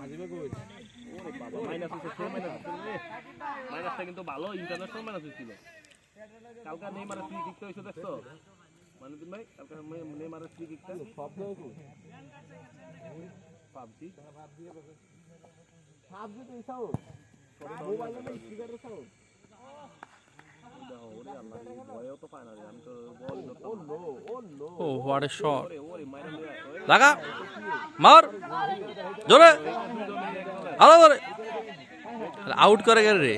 ওরে বাবা মাইনাস হচ্ছে মাইনাসটা কিন্তু ভালো ইন্টারন্যাশনাল মাইনাস হয়েছিল কালকে নেইমারের ফ্রি কিকটা হয়েছে দেখছো মানবিন ভাই কালকে নেইমারের ফ্রি কিকটা পাবজি তো এসব মোবাইলে না স্পিকারে সাউন্ড ওরে আল্লাহ ভয়ও তো পায় না রে আমি তো বল oh no oh what a shot লাগা মার জোরে আলো ধরে আউট করে গেল রে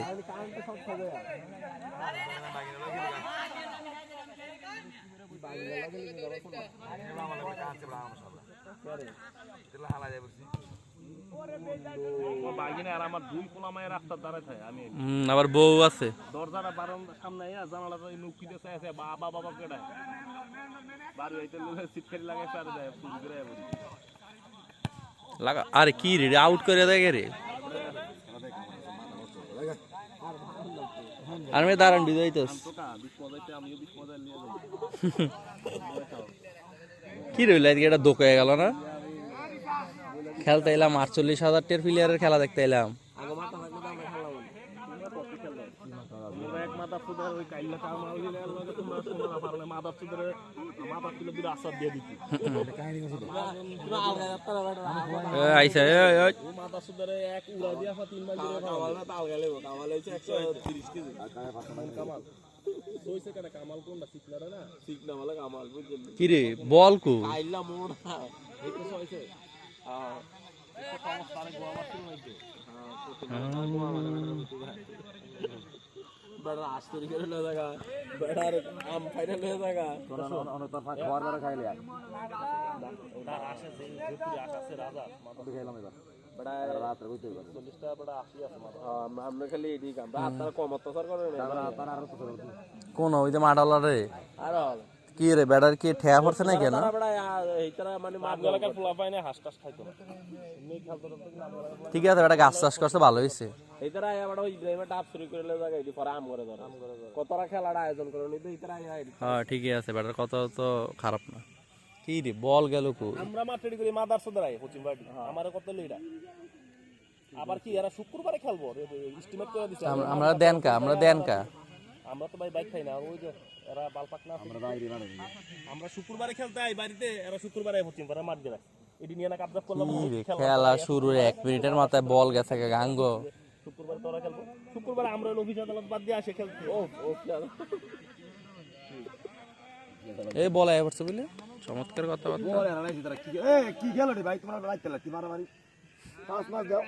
আবার বউ আছে দরজাটা বারান্দার সামনে জানালাটা নুকি দিয়ে আছে বাবা বাবা কেডায় বাড়ি হইতে লোকে সিট ফেরি লাগাইছে আর যায় ফুল করে লাগা আরে কি রে আউট করে দেয় রে আর মে দাঁড়ান বিজয়িতস কি রইল আজকে এটা দোক হয়ে গেল না খেলতে এলাম 48,000 টের প্লেয়ারের খেলা দেখতে এলাম কিরে বল কো কোন ওই যে মাডালা রে কি রে ব্যাটার কি ঠেয়া পড়ছে না কেন ঠিক আছে বেটা গাছ চাষ করছে ভালো হয়েছে হ্যাঁ ঠিকই আছে বেটার কথা তো খারাপ না কি রে বল গেল কো আমরা মাঠ রেডি করি মাদার সদরাই কোচিং বাড়ি আমারে কত লইরা আবার কি এরা শুক্রবারে খেলবো এস্টিমেট করে দিছে আমরা দেন কা আমরা তো ভাই বাইক খাই না ওই যে এরা বালপাক না আমরা শুক্রবারে খেলতে আই বাড়িতে এরা শুক্রবারে কোচিং করে মাঠ গেলা এডি নিয়ে না কাবজা করলাম খেলা শুরুর 1 মিনিটের মাথায় বল গেছে গাঙ্গো শুক্রবার তোরা খেলবো শুক্রবারে আমরা অফিস আদালত বাদ দিয়ে আসে খেলতে ও এই বল আয় পড়ছে বুঝলে চমৎকার কথা বল কি খেলো রে ভাই তোমার লাইতে লাগতে মারামারি 5 মাস দাও